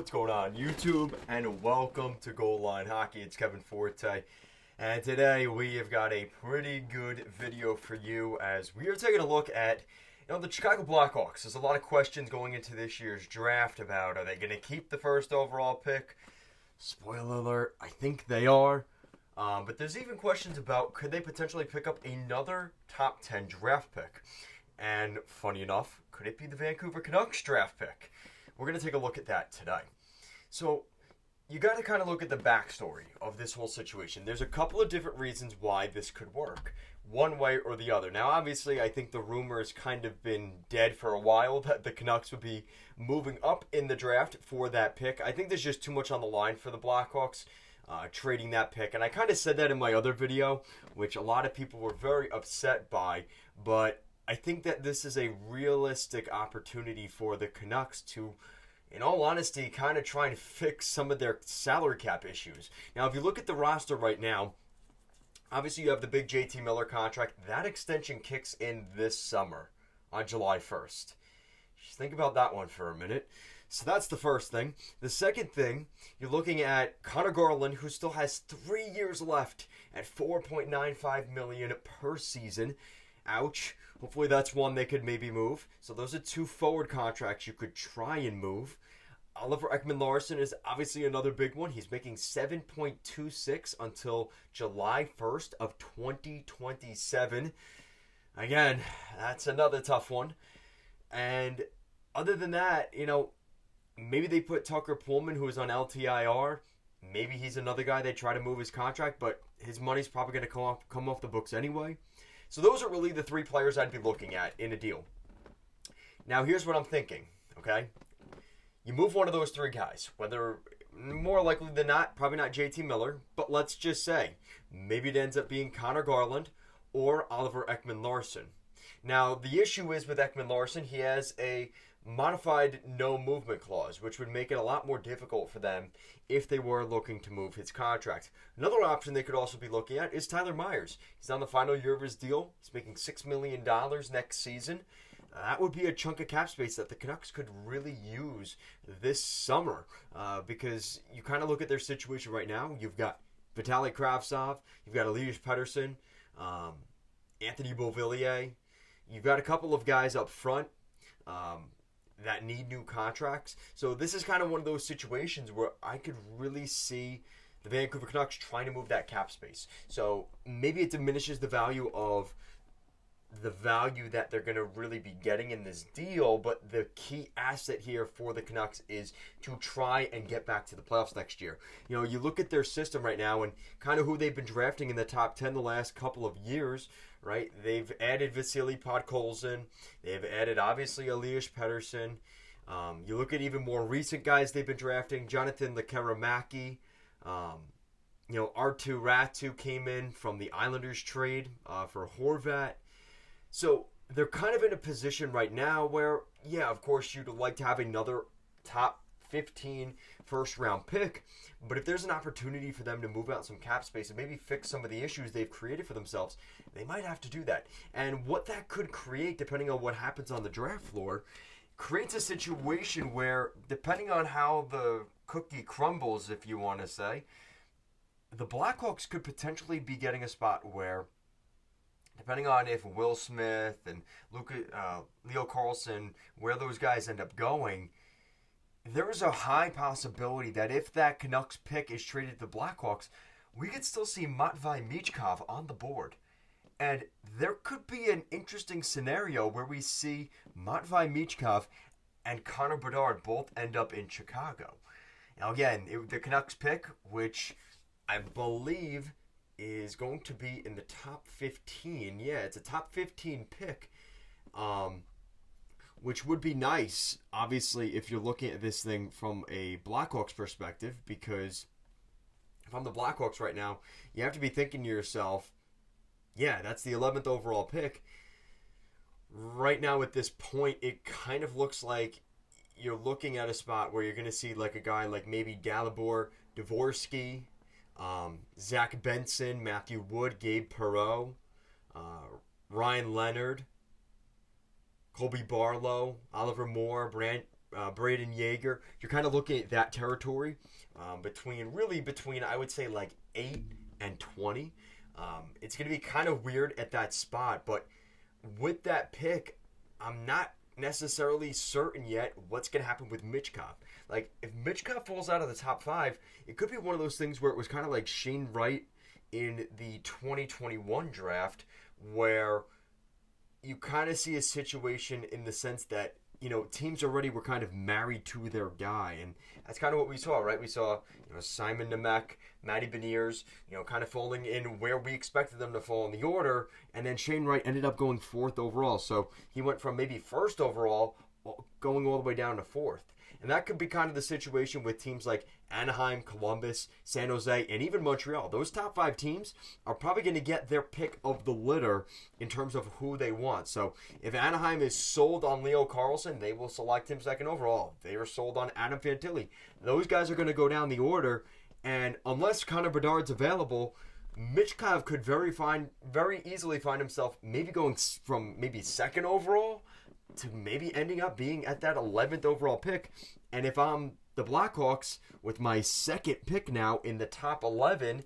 What's going on, YouTube? And welcome to Goal Line Hockey. It's Kevin Forte. And today we have got a pretty good video for you as we are taking a look at the Chicago Blackhawks. There's a lot of questions going into this year's draft about, are they going to keep the first overall pick? Spoiler alert, I think they are. But there's even questions about, could they potentially pick up another top 10 draft pick? And funny enough, could it be the Vancouver Canucks draft pick? We're going to take a look at that today. So you got to kind of look at the backstory of this whole situation. There's a couple of different reasons why this could work, one way or the other. Now, obviously, I think the rumor has kind of been dead for a while that the Canucks would be moving up in the draft for that pick. I think there's just too much on the line for the Blackhawks trading that pick. And I kind of said that in my other video, which a lot of people were very upset by. But I think that this is a realistic opportunity for the Canucks to, in all honesty, kind of try and fix some of their salary cap issues. Now, if you look at the roster right now, obviously you have the big JT Miller contract. That extension kicks in this summer on July 1st. Just think about that one for a minute. So that's the first thing. The second thing, you're looking at Connor Garland, who still has 3 years left at $4.95 million per season. Ouch. Hopefully that's one they could maybe move. So those are two forward contracts you could try and move. Oliver Ekman-Larsson is obviously another big one. He's making $7.26 until July 1st of 2027. Again, that's another tough one. And other than that, maybe they put Tucker Pullman, who is on LTIR. Maybe he's another guy they try to move his contract, but his money's probably going to come off the books anyway. So those are really the three players I'd be looking at in a deal. Now, here's what I'm thinking, okay? You move one of those three guys, whether more likely than not, probably not JT Miller, but let's just say maybe it ends up being Connor Garland or Oliver Ekman-Larsson. Now, the issue is with Ekman-Larsson, he has a modified no movement clause, which would make it a lot more difficult for them if they were looking to move his contract. Another option they could also be looking at is Tyler Myers. He's on the final year of his deal. He's making $6 million next season. That would be a chunk of cap space that the Canucks could really use this summer because you kind of look at their situation right now. You've got Vitaly Kravtsov, you've got Elias Pettersson, Anthony Beauvillier. You've got a couple of guys up front that need new contracts. So this is kind of one of those situations where I could really see the Vancouver Canucks trying to move that cap space. So maybe it diminishes the value that they're going to really be getting in this deal, but the key asset here for the Canucks is to try and get back to the playoffs next year. You look at their system right now and kind of who they've been drafting in the top 10 the last couple of years, right? They've added Vasily Podkolzin. They've added, obviously, Elias Pettersson. You look at even more recent guys they've been drafting, Jonathan Lekkerimäki. Arttu Räty came in from the Islanders trade for Horvat. So they're kind of in a position right now where, yeah, of course, you'd like to have another top 15 first-round pick. But if there's an opportunity for them to move out some cap space and maybe fix some of the issues they've created for themselves, they might have to do that. And what that could create, depending on what happens on the draft floor, creates a situation where, depending on how the cookie crumbles, if you want to say, the Blackhawks could potentially be getting a spot where, depending on if Will Smith and Leo Carlson, where those guys end up going, there is a high possibility that if that Canucks pick is traded to the Blackhawks, we could still see Matvei Michkov on the board. And there could be an interesting scenario where we see Matvei Michkov and Connor Bedard both end up in Chicago. Now again, the Canucks pick, which I believe is going to be in the top 15. Yeah, it's a top 15 pick, which would be nice, obviously, if you're looking at this thing from a Blackhawks perspective, because if I'm the Blackhawks right now, you have to be thinking to yourself, yeah, that's the 11th overall pick. Right now at this point, it kind of looks like you're looking at a spot where you're going to see like a guy like maybe Dalibor Dvorsky, Zach Benson, Matthew Wood, Gabe Perreault, Ryan Leonard, Colby Barlow, Oliver Moore, Braden Yeager, you're kind of looking at that territory between I would say like 8 and 20. It's going to be kind of weird at that spot, but with that pick, I'm not necessarily certain yet what's going to happen with Michkov. Like, if Michkov falls out of the top 5, it could be one of those things where it was kind of like Shane Wright in the 2021 draft, where you kind of see a situation in the sense that, teams already were kind of married to their guy, and that's kind of what we saw, right? We saw, Simon Nemec, Matty Beniers, kind of falling in where we expected them to fall in the order, and then Shane Wright ended up going 4th overall, so he went from maybe 1st overall going all the way down to 4th. And that could be kind of the situation with teams like Anaheim, Columbus, San Jose, and even Montreal. Those top 5 teams are probably going to get their pick of the litter in terms of who they want. So if Anaheim is sold on Leo Carlsson, they will select him 2nd overall. If they are sold on Adam Fantilli, those guys are going to go down the order. And unless Connor Bedard's available, Michkov could very easily find himself maybe going from maybe 2nd overall to maybe ending up being at that 11th overall pick. And if I'm the Blackhawks with my 2nd pick now in the top 11,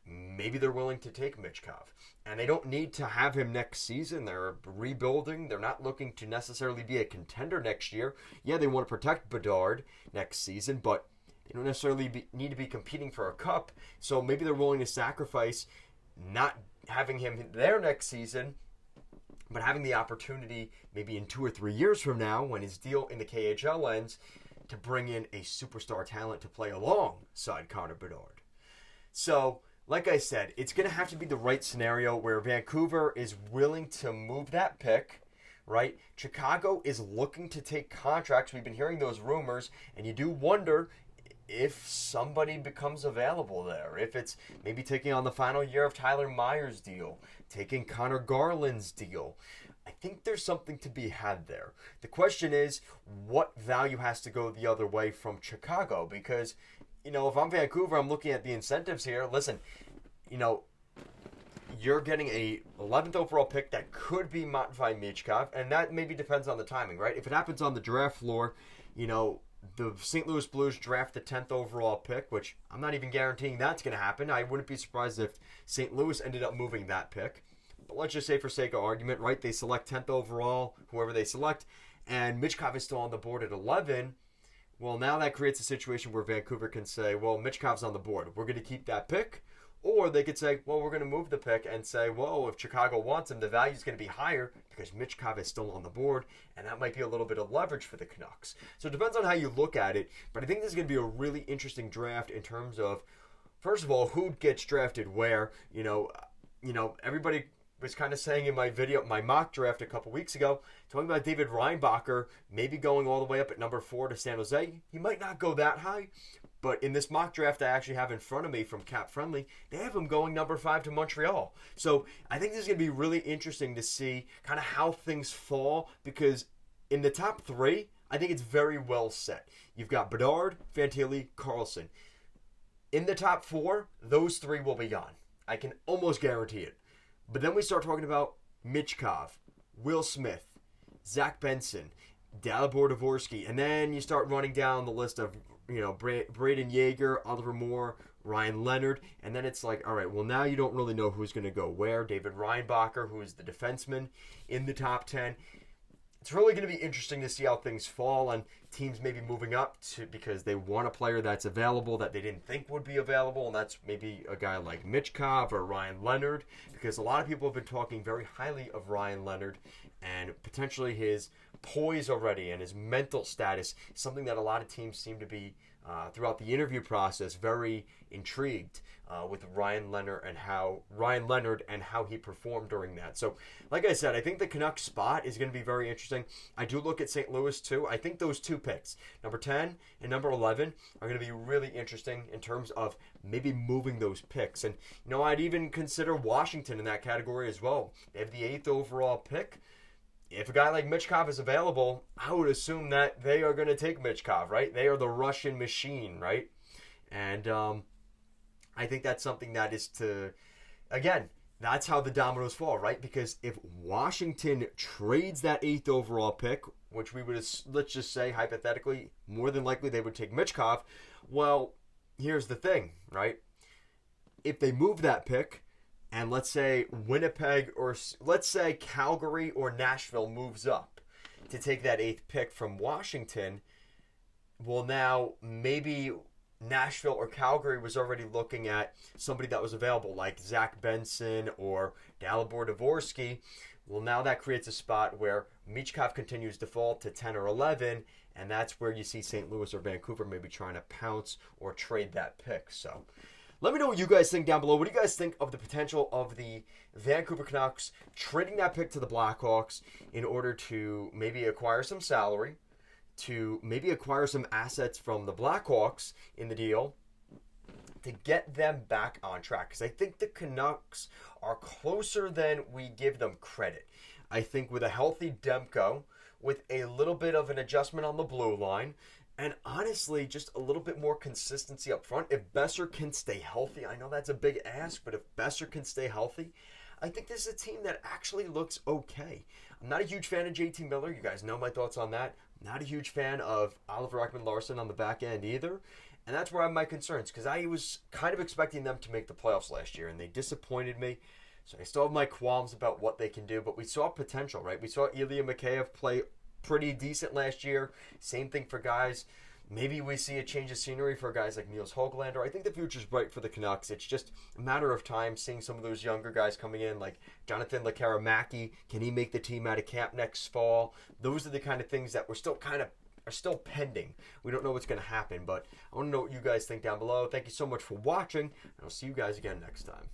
maybe they're willing to take Michkov. And they don't need to have him next season. They're rebuilding. They're not looking to necessarily be a contender next year. Yeah, they want to protect Bedard next season, but they don't necessarily need to be competing for a cup. So maybe they're willing to sacrifice not having him there next season, but having the opportunity maybe in 2 or 3 years from now, when his deal in the KHL ends, to bring in a superstar talent to play alongside Connor Bedard. So, like I said, it's going to have to be the right scenario where Vancouver is willing to move that pick, right? Chicago is looking to take contracts. We've been hearing those rumors, and you do wonder if somebody becomes available there. If it's maybe taking on the final year of Tyler Myers' deal, taking Connor Garland's deal. I think there's something to be had there. The question is, what value has to go the other way from Chicago? Because, if I'm Vancouver, I'm looking at the incentives here. Listen, you're getting a 11th overall pick that could be Matvei Michkov, and that maybe depends on the timing, right? If it happens on the draft floor, the St. Louis Blues draft the 10th overall pick, which I'm not even guaranteeing that's going to happen. I wouldn't be surprised if St. Louis ended up moving that pick. But let's just say, for sake of argument, right, they select 10th overall, whoever they select, and Michkov is still on the board at 11. Well, now that creates a situation where Vancouver can say, well, Michkov's on the board. We're going to keep that pick. Or they could say, well, we're going to move the pick and say, whoa, if Chicago wants him, the value is going to be higher because Michkov is still on the board, and that might be a little bit of leverage for the Canucks. So it depends on how you look at it, but I think this is going to be a really interesting draft in terms of, first of all, who gets drafted where. Everybody was kind of saying in my mock draft a couple weeks ago, talking about David Reinbacher maybe going all the way up at number 4 to San Jose. He might not go that high, but in this mock draft I actually have in front of me from Cap Friendly, they have him going number 5 to Montreal. So I think this is going to be really interesting to see kind of how things fall, because in the top 3, I think it's very well set. You've got Bedard, Fantilli, Carlsson. In the top 4, those 3 will be gone. I can almost guarantee it. But then we start talking about Michkov, Will Smith, Zach Benson, Dalibor Dvorsky, and then you start running down the list of, Braden Yeager, Oliver Moore, Ryan Leonard, and then it's like, all right, well, now you don't really know who's going to go where. David Reinbacher, who is the defenseman, in the top 10. It's really going to be interesting to see how things fall, and teams maybe moving up to because they want a player that's available that they didn't think would be available, and that's maybe a guy like Michkov or Ryan Leonard, because a lot of people have been talking very highly of Ryan Leonard and potentially his poise already and his mental status, something that a lot of teams seem to be, throughout the interview process, very intrigued with Ryan Leonard and how he performed during that. So, like I said, I think the Canucks spot is going to be very interesting. I do look at St. Louis too. I think those 2 picks, number 10 and number 11, are going to be really interesting in terms of maybe moving those picks. And I'd even consider Washington in that category as well. They have the 8th overall pick. If a guy like Michkov is available, I would assume that they are going to take Michkov, right? They are the Russian machine, right? And I think that's something that is to, again, that's how the dominoes fall, right? Because if Washington trades that 8th overall pick, which we would, let's just say hypothetically, more than likely they would take Michkov. Well, here's the thing, right? If they move that pick, and let's say Winnipeg or let's say Calgary or Nashville moves up to take that 8th pick from Washington, well, now maybe Nashville or Calgary was already looking at somebody that was available, like Zach Benson or Dalibor Dvorsky. Well, now that creates a spot where Michkov continues to fall to 10 or 11, and that's where you see St. Louis or Vancouver maybe trying to pounce or trade that pick. So let me know what you guys think down below. What do you guys think of the potential of the Vancouver Canucks trading that pick to the Blackhawks in order to maybe acquire some salary, to maybe acquire some assets from the Blackhawks in the deal, to get them back on track? Because I think the Canucks are closer than we give them credit. I think with a healthy Demko, with a little bit of an adjustment on the blue line, and honestly, just a little bit more consistency up front. If Besser can stay healthy, I know that's a big ask, but if Besser can stay healthy, I think this is a team that actually looks okay. I'm not a huge fan of JT Miller. You guys know my thoughts on that. Not a huge fan of Oliver Ekman-Larsson on the back end either. And that's where I have my concerns, because I was kind of expecting them to make the playoffs last year, and they disappointed me. So I still have my qualms about what they can do, but we saw potential, right? We saw Ilya Mikheyev play pretty decent last year. Same thing for guys. Maybe we see a change of scenery for guys like Niels Höglander. I think the future's bright for the Canucks. It's just a matter of time seeing some of those younger guys coming in, like Jonathan Lekkerimäki. Can he make the team out of camp next fall? Those are the kind of things that we're still are still pending. We don't know what's going to happen, but I want to know what you guys think down below. Thank you so much for watching, and I'll see you guys again next time.